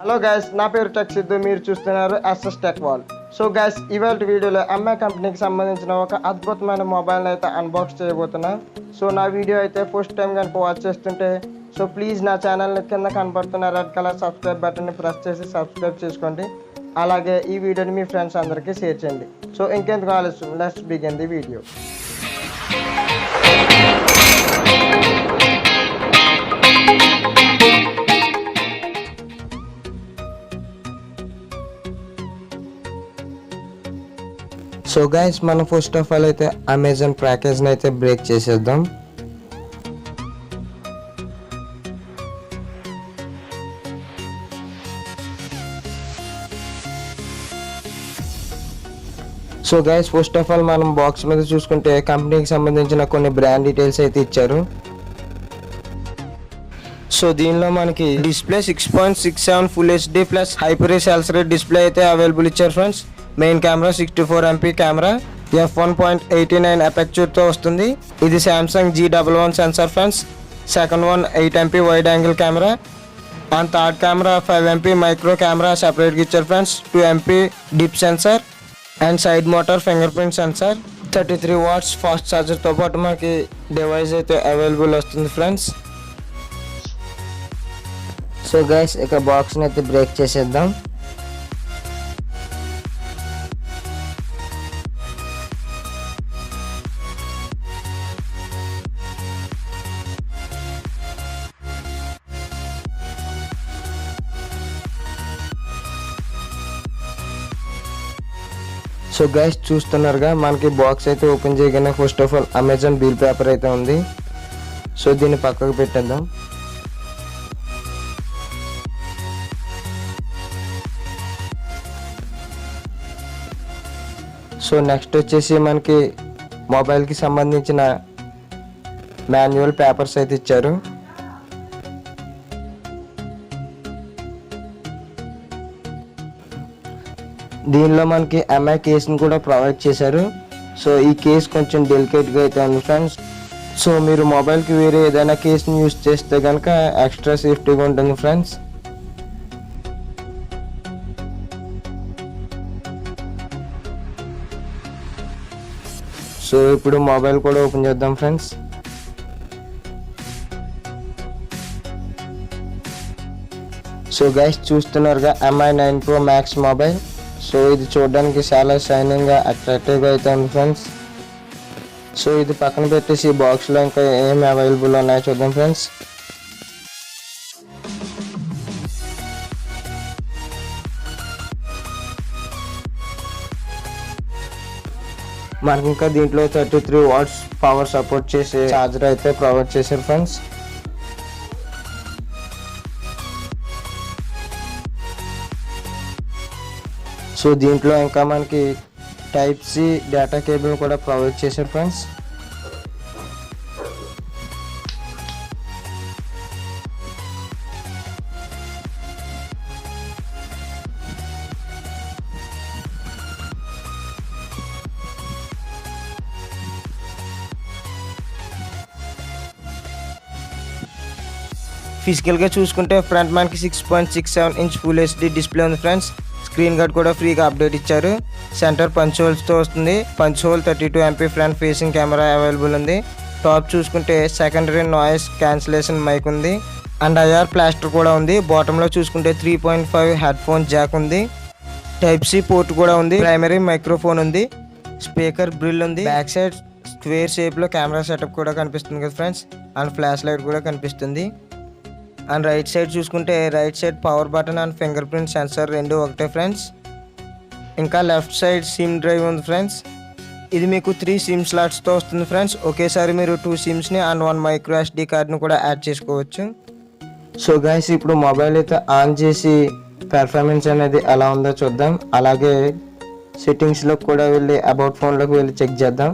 Hello guys, నా పేరు tech Siddhu. మీరు చూస్తున్నారు SS tech wall. So guys, ఇవాళ వీడియోలో ఎంఐ కంపెనీకి సంబంధించిన ఒక అద్భుతమైన మొబైల్ని అయితే అన్బాక్స్ చేయబోతున్నా. సో నా వీడియో అయితే ఫస్ట్ టైం కనుక వాచ్ చేస్తుంటే సో ప్లీజ్ నా ఛానల్ని కింద కనబడుతున్న రెడ్ కలర్ సబ్స్క్రైబ్ బటన్ని ప్రెస్ చేసి సబ్స్క్రైబ్ చేసుకోండి. అలాగే ఈ వీడియోని మీ ఫ్రెండ్స్ అందరికీ షేర్ చేయండి. సో ఇంకెందుకు ఆలస్యం, let's begin the video. So guys, మనం ఫస్ట్ ఆఫ్ ఆల్ అయితే అమెజాన్ ప్యాకేజ్ని అయితే బ్రేక్ చేసేద్దాం. So guys, first of all మనం బాక్స్ మీద చూసుకుంటే కంపెనీకి సంబంధించిన కొన్ని బ్రాండ్ డీటెయిల్స్ అయితే ఇచ్చారు. సో దీనిలో మనకి display 6.67 full HD plus hyper cells rate display అయితే అవైలబుల్ ఇచ్చారు friends. Main camera 64 MP camera, f1.89 అపెక్చర్తో వస్తుంది. ఇది Samsung G11 sensor friends. Second one 8 MP wide angle camera and third camera 5 MP micro camera సెపరేట్గా ఇచ్చారు friends. 2 MP depth sensor and side motor fingerprint sensor. 33 watts fast ఛార్జర్తో పాటు మనకి device అయితే available వస్తుంది ఫ్రెండ్స్. సో గైస్, ఇక బాక్స్ని అయితే బ్రేక్ చేసేద్దాం. సో గైస్, చూస్తున్నారుగా మనకి బాక్స్ అయితే ఓపెన్ చేయగానే first of all Amazon bill paper అయితే ఉంది. సో దీన్ని పక్కకు పెట్టేద్దాం. సో నెక్స్ట్ వచ్చేసి మనకి మొబైల్కి సంబంధించిన మాన్యువల్ పేపర్స్ అయితే ఇచ్చారు. దీనిలో మనకి ఎంఐ కేస్ని కూడా ప్రొవైడ్ చేశారు. సో ఈ కేస్ కొంచెం డెలికేట్గా అయితే ఉంది ఫ్రెండ్స్. సో మీరు మొబైల్కి వేరే ఏదైనా కేస్ని యూజ్ చేస్తే కనుక ఎక్స్ట్రా సేఫ్టీగా ఉంటుంది ఫ్రెండ్స్. సో ఇప్పుడు మొబైల్ కూడా ఓపెన్ చేద్దాం ఫ్రెండ్స్. సో గైస్, చూస్తున్నారుగా MI 9 Pro Max mobile. So ఇది చూడడానికి చాలా షైనింగ్గా అట్రాక్టివ్గా అయితే ఉంది ఫ్రెండ్స్. సో ఇది పక్కన పెట్టేసి బాక్స్లో ఇంకా ఏమి అవైలబుల్ ఉన్నాయో చూద్దాం ఫ్రెండ్స్. మనకి ఇంకా దీంట్లో 33 watts పవర్ సపోర్ట్ చేసే ఛార్జర్ అయితే ప్రొవైడ్ చేశారు ఫ్రెండ్స్. సో దీంట్లో ఇంకా మనకి టైప్ సి డేటా కేబుల్ కూడా ప్రొవైడ్ చేశారు ఫ్రెండ్స్. ఫిజికల్గా చూసుకుంటే ఫ్రంట్ మనకి 6.67 inch ఫుల్ హెచ్డి డిస్ప్లే ఉంది ఫ్రెండ్స్. స్క్రీన్ గార్డ్ కూడా ఫ్రీగా అప్డేట్ ఇచ్చారు. సెంటర్ పంచ్ హోల్స్తో వస్తుంది. Punch whole 32 MP front facing camera available ఉంది. టాప్ చూసుకుంటే సెకండరీ నాయిస్ క్యాన్సిలేషన్ మైక్ ఉంది అండ్ IR ప్లాస్టర్ కూడా ఉంది. బాటంలో చూసుకుంటే 3.5 హెడ్ ఫోన్ జాక్ ఉంది. టైప్ సి పోర్ట్ కూడా ఉంది. ప్రైమరీ మైక్రోఫోన్ ఉంది. స్పీకర్ బ్రిల్ ఉంది. బ్యాక్ సైడ్ స్క్వేర్ షేప్లో కెమెరా సెటప్ కూడా కనిపిస్తుంది కదా ఫ్రెండ్స్. అండ్ ఫ్లాష్ లైట్ కూడా కనిపిస్తుంది. అండ్ రైట్ సైడ్ చూసుకుంటే right side power button and finger print censor రెండు ఒకటే ఫ్రెండ్స్. ఇంకా లెఫ్ట్ సైడ్ సిమ్ డ్రైవ్ ఉంది ఫ్రెండ్స్. ఇది మీకు 3 సిమ్ స్లాట్స్తో వస్తుంది ఫ్రెండ్స్. ఒకేసారి మీరు 2 సిమ్స్ని అండ్ 1 మైక్రో SD కార్డ్ని కూడా యాడ్ చేసుకోవచ్చు. సో గైస్, ఇప్పుడు మొబైల్ అయితే ఆన్ చేసి పెర్ఫార్మెన్స్ అనేది ఎలా ఉందో చూద్దాం. అలాగే సెట్టింగ్స్లో కూడా వెళ్ళి అబౌట్ ఫోన్లోకి వెళ్ళి చెక్ చేద్దాం.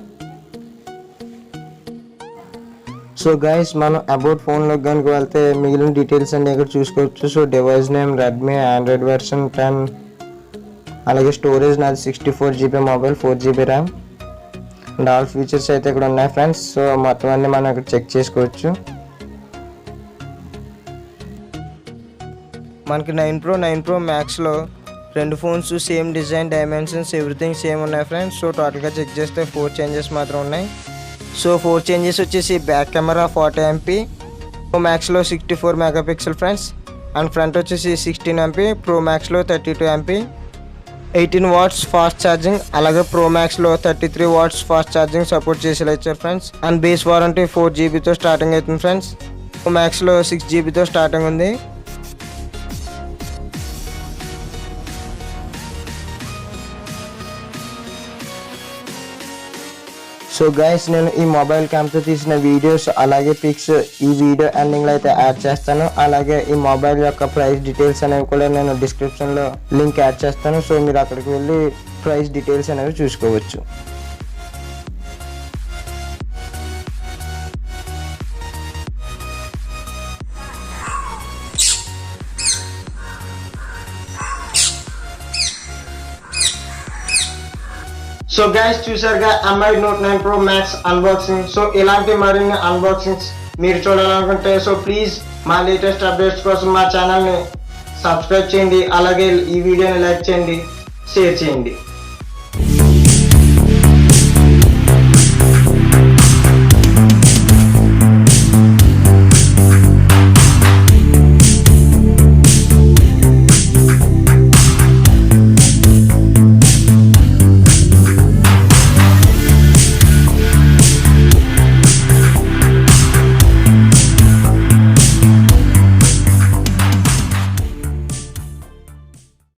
సో గైస్, మనం అబౌట్ ఫోన్లోకి కనుక వెళ్తే మిగిలిన డీటెయిల్స్ అన్ని ఇక్కడ చూసుకోవచ్చు. So device name Redmi, Android version 10, అలాగే స్టోరేజ్ నాది 64 GB mobile, 4 GB RAM and all features అయితే ఇక్కడ ఉన్నాయి ఫ్రెండ్స్. సో మొత్తం అన్ని మనం ఇక్కడ చెక్ చేసుకోవచ్చు. మనకి 9 Pro మ్యాక్స్లో 2 phones same design, dimensions, everything same ఉన్నాయి ఫ్రెండ్స్. సో టోటల్గా చెక్ చేస్తే 4 చేంజెస్ మాత్రం ఉన్నాయి. సో 4 చేంజెస్ వచ్చేసి బ్యాక్ కెమెరా 40 MP, ప్రో మ్యాక్స్లో 64 మెగాపిక్సెల్ ఫ్రెండ్స్. అండ్ ఫ్రంట్ వచ్చేసి 16 MP, ప్రో మ్యాక్స్లో 32 MP, 18 వాట్స్ ఫాస్ట్ ఛార్జింగ్. అలాగే ప్రో మ్యాక్స్లో 33 వాట్స్ ఫాస్ట్ ఛార్జింగ్ సపోర్ట్ చేసేలా ఇచ్చారు ఫ్రెండ్స్. అండ్ బేస్ వారంటీ 4 GBతో స్టార్టింగ్ అవుతుంది ఫ్రెండ్స్. ప్రో మ్యాక్స్లో 6 GBతో స్టార్టింగ్ ఉంది. సో గైస్, నేను ఈ మొబైల్ క్యామ్తో తీసిన వీడియోస్ అలాగే పిక్స్ ఈ వీడియో ఎండింగ్లో అయితే యాడ్ చేస్తాను. అలాగే ఈ మొబైల్ యొక్క ప్రైస్ డీటెయిల్స్ అనేవి కూడా నేను డిస్క్రిప్షన్లో లింక్ యాడ్ చేస్తాను. సో మీరు అక్కడికి వెళ్ళి ప్రైస్ డీటెయిల్స్ అనేవి చూసుకోవచ్చు. సో గైస్, చూసారుగా MI Note 9 Pro Max unboxing. So ఇలాంటి మరిన్ని అన్బాక్సింగ్స్ మీరు చూడాలనుకుంటే సో ప్లీజ్ మా లేటెస్ట్ అప్డేట్స్ కోసం మా ఛానల్ని సబ్స్క్రైబ్ చేయండి. అలాగే ఈ వీడియోని లైక్ చేయండి, షేర్ చేయండి.